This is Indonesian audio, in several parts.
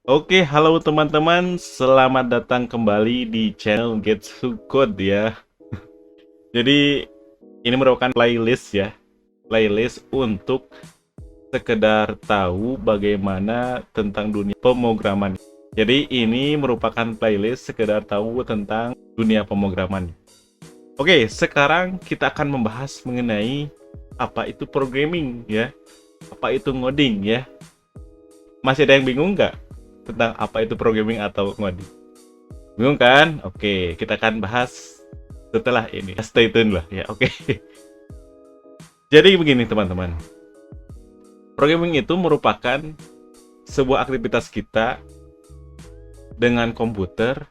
Oke, halo teman-teman, selamat datang kembali di channel Get to Code ya. Jadi ini merupakan playlist ya, playlist untuk sekedar tahu bagaimana tentang dunia pemrograman. Jadi ini merupakan playlist sekedar tahu tentang dunia pemrograman. Oke, sekarang kita akan membahas mengenai apa itu programming ya, apa itu ngoding ya. Masih ada yang bingung nggak tentang apa itu programming atau ngoding? Bingung kan? Oke, kita akan bahas setelah ini. Stay tune lah ya. Oke. Jadi begini teman-teman. Programming itu merupakan sebuah aktivitas kita dengan komputer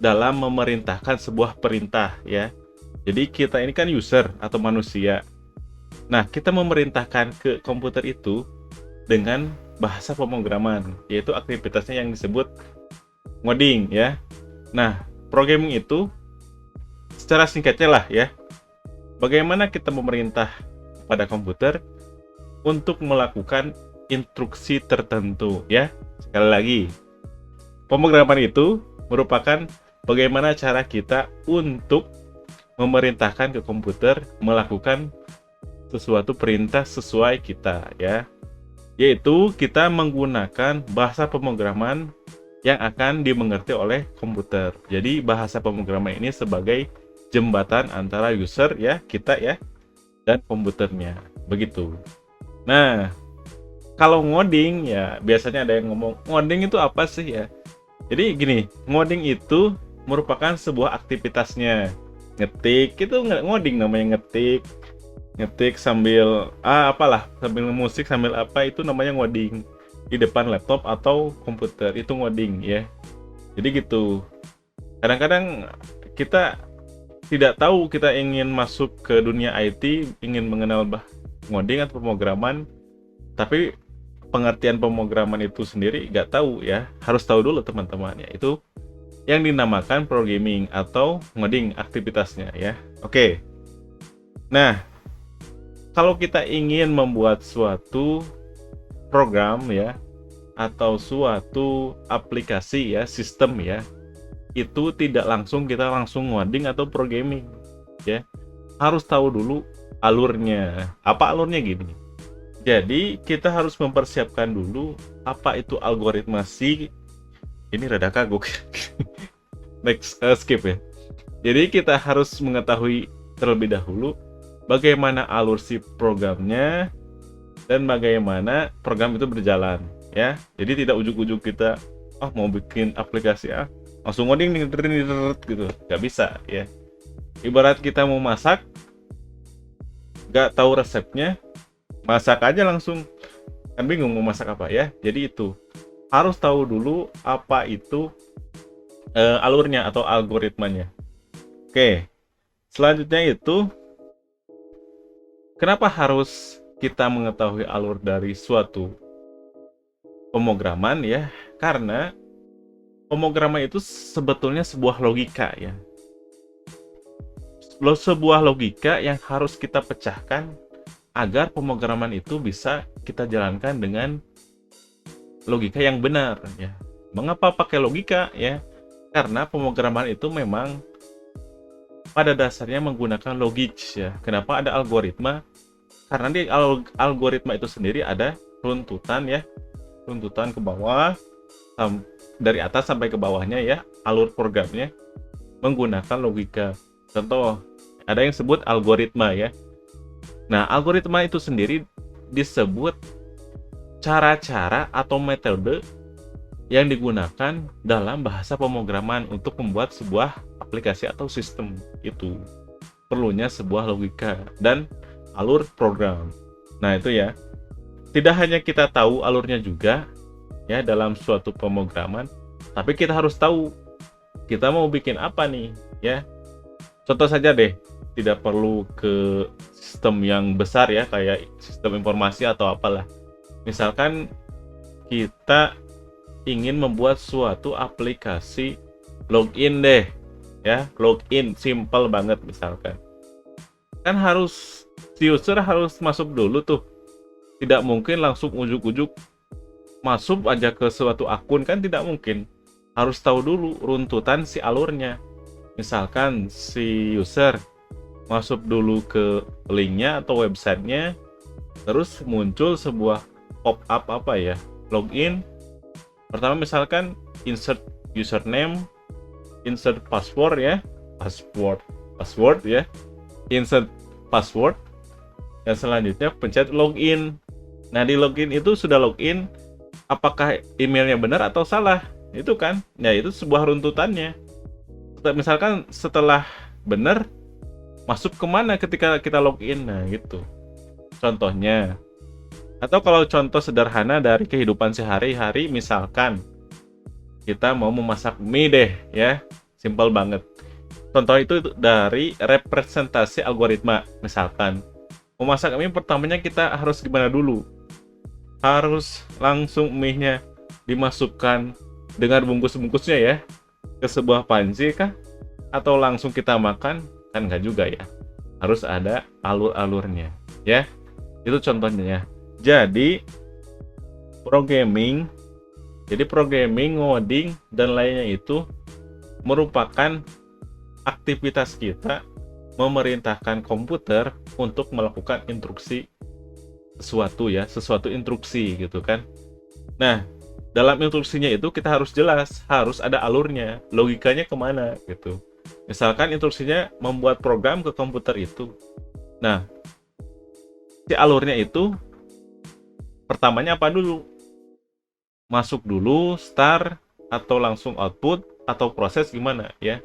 dalam memerintahkan sebuah perintah ya. Jadi kita ini kan user atau manusia. Nah, kita memerintahkan ke komputer itu dengan bahasa pemrograman, yaitu aktivitasnya yang disebut ngoding ya. Nah, programming itu secara singkatnya lah ya, bagaimana kita memerintah pada komputer untuk melakukan instruksi tertentu ya. Sekali lagi, pemrograman itu merupakan bagaimana cara kita untuk memerintahkan ke komputer melakukan sesuatu perintah sesuai kita ya. Yaitu kita menggunakan bahasa pemrograman yang akan dimengerti oleh komputer. Jadi bahasa pemrograman ini sebagai jembatan antara user ya, kita ya, dan komputernya. Begitu. Nah, kalau ngoding ya biasanya ada yang ngomong, ngoding itu apa sih ya? Jadi gini, ngoding itu merupakan sebuah aktivitasnya. Ngetik itu ngoding namanya, ngetik. Ngetik sambil apalah, sambil musik sambil apa, itu namanya ngoding. Di depan laptop atau komputer itu ngoding ya. Jadi gitu. Kadang-kadang kita tidak tahu kita ingin masuk ke dunia IT, ingin mengenal ngoding atau pemrograman, tapi pengertian pemrograman itu sendiri nggak tahu ya. Harus tahu dulu teman-teman ya. Itu yang dinamakan programming atau ngoding aktivitasnya ya. Oke. Nah, kalau kita ingin membuat suatu program ya atau suatu aplikasi ya, sistem ya, itu tidak kita langsung ngoding atau programming ya. Harus tahu dulu alurnya. Apa alurnya gini? Jadi kita harus mempersiapkan dulu apa itu algoritma C. Ini rada kagok. Next, skip ya. Jadi kita harus mengetahui terlebih dahulu bagaimana alur si programnya dan bagaimana program itu berjalan ya. Jadi tidak ujuk-ujuk kita mau bikin aplikasi langsung ngoding gitu, nggak bisa ya. Ibarat kita mau masak, nggak tahu resepnya, masak aja langsung, kan bingung mau masak apa ya. Jadi itu harus tahu dulu apa itu alurnya atau algoritmanya. Oke, selanjutnya itu kenapa harus kita mengetahui alur dari suatu pemrograman ya? Karena pemrograman itu sebetulnya sebuah logika ya. Sebuah logika yang harus kita pecahkan agar pemrograman itu bisa kita jalankan dengan logika yang benar ya. Mengapa pakai logika ya? Karena pemrograman itu memang pada dasarnya menggunakan logik ya. Kenapa ada algoritma? Karena di algoritma itu sendiri ada runtutan ya, runtutan ke bawah, dari atas sampai ke bawahnya ya, alur programnya menggunakan logika. Contoh, ada yang sebut algoritma ya. Nah, algoritma itu sendiri disebut cara-cara atau metode yang digunakan dalam bahasa pemrograman untuk membuat sebuah aplikasi atau sistem. Itu perlunya sebuah logika dan alur program. Nah, itu ya. Tidak hanya kita tahu alurnya juga ya dalam suatu pemrograman, tapi kita harus tahu kita mau bikin apa nih ya. Contoh saja deh, tidak perlu ke sistem yang besar ya, kayak sistem informasi atau apalah. Misalkan kita ingin membuat suatu aplikasi login deh ya, login simple banget misalkan. Kan si user harus masuk dulu tuh. Tidak mungkin langsung ujuk-ujuk masuk aja ke suatu akun kan tidak mungkin. Harus tahu dulu runtutan si alurnya. Misalkan si user masuk dulu ke linknya atau websitenya, terus muncul sebuah pop-up apa ya, login. Pertama misalkan insert username, insert password ya, password ya, insert password, dan selanjutnya pencet login. Nah di login itu sudah login, apakah emailnya benar atau salah? Itu kan, ya itu sebuah runtutannya. Misalkan setelah benar, masuk kemana ketika kita login? Nah gitu contohnya. Atau kalau contoh sederhana dari kehidupan sehari-hari, misalkan kita mau memasak mie deh ya, simple banget. Contoh itu dari representasi algoritma. Misalkan memasak mie, pertamanya kita harus gimana dulu? Harus langsung mie-nya dimasukkan dengan bungkus-bungkusnya ya ke sebuah panci kah? Atau langsung kita makan? Kan nggak juga ya. Harus ada alur-alurnya ya. Itu contohnya. Jadi programming, ngoding dan lainnya itu merupakan aktivitas kita memerintahkan komputer untuk melakukan instruksi sesuatu instruksi gitu kan. Nah, dalam instruksinya itu kita harus jelas, harus ada alurnya, logikanya kemana gitu. Misalkan instruksinya membuat program ke komputer itu. Nah, si alurnya itu pertamanya apa dulu? Masuk dulu, start, atau langsung output, atau proses gimana ya.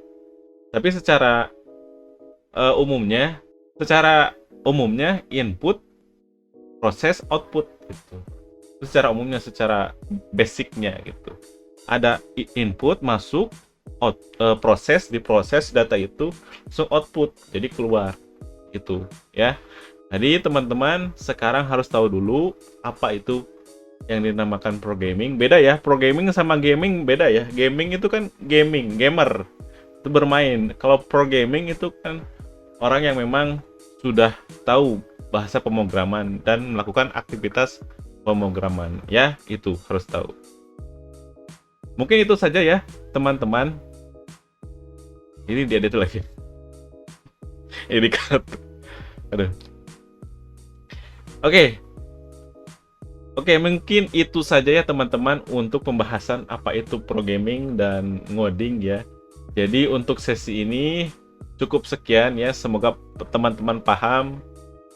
Tapi secara umumnya input, proses, output gitu. Itu secara umumnya, secara basicnya gitu. Ada input masuk, proses, diproses data itu langsung output, jadi keluar itu ya. Jadi teman-teman sekarang harus tahu dulu apa itu yang dinamakan programming. Beda ya, programming sama gaming beda ya. Gaming itu kan gamer, itu bermain. Kalau programming itu kan orang yang memang sudah tahu bahasa pemrograman dan melakukan aktivitas pemrograman ya, itu harus tahu. Mungkin itu saja ya teman-teman. Ini dia itu lagi. Ini cut. Aduh. Oke, mungkin itu saja ya teman-teman untuk pembahasan apa itu programming dan ngoding ya. Jadi untuk sesi ini cukup sekian ya. Semoga teman-teman paham,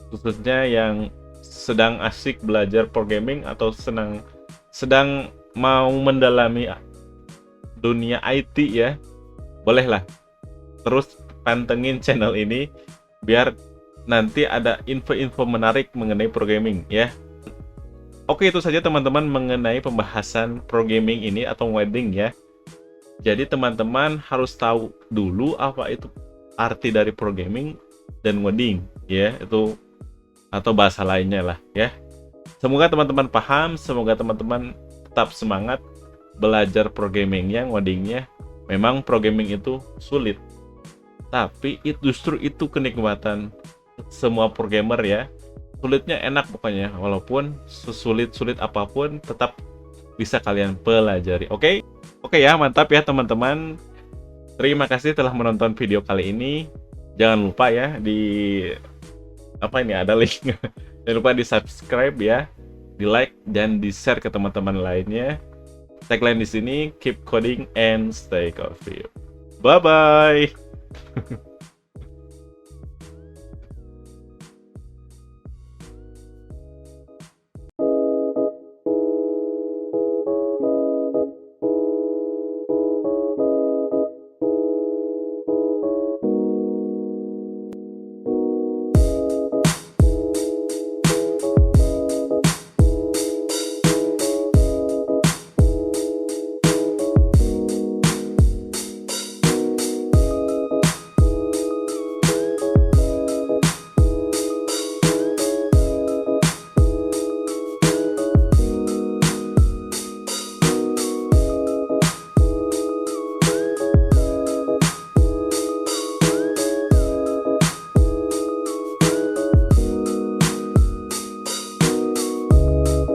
khususnya yang sedang asik belajar programming atau sedang mau mendalami dunia IT ya. Bolehlah terus pantengin channel ini biar nanti ada info-info menarik mengenai programming ya. Oke, itu saja teman-teman mengenai pembahasan programming ini atau ngoding ya. Jadi teman-teman harus tahu dulu apa itu arti dari programming dan ngoding ya, itu atau bahasa lainnya lah ya. Semoga teman-teman paham, semoga teman-teman tetap semangat belajar programmingnya, ngodingnya. Memang programming itu sulit, tapi justru itu kenikmatan semua programmer ya. Sulitnya enak pokoknya, walaupun sesulit-sulit apapun tetap bisa kalian pelajari. Oke ya, mantap ya teman-teman. Terima kasih telah menonton video kali ini. Jangan lupa ya ada link. Jangan lupa di subscribe ya, di like dan di share ke teman-teman lainnya. Tagline di sini, keep coding and stay coffee. Bye bye.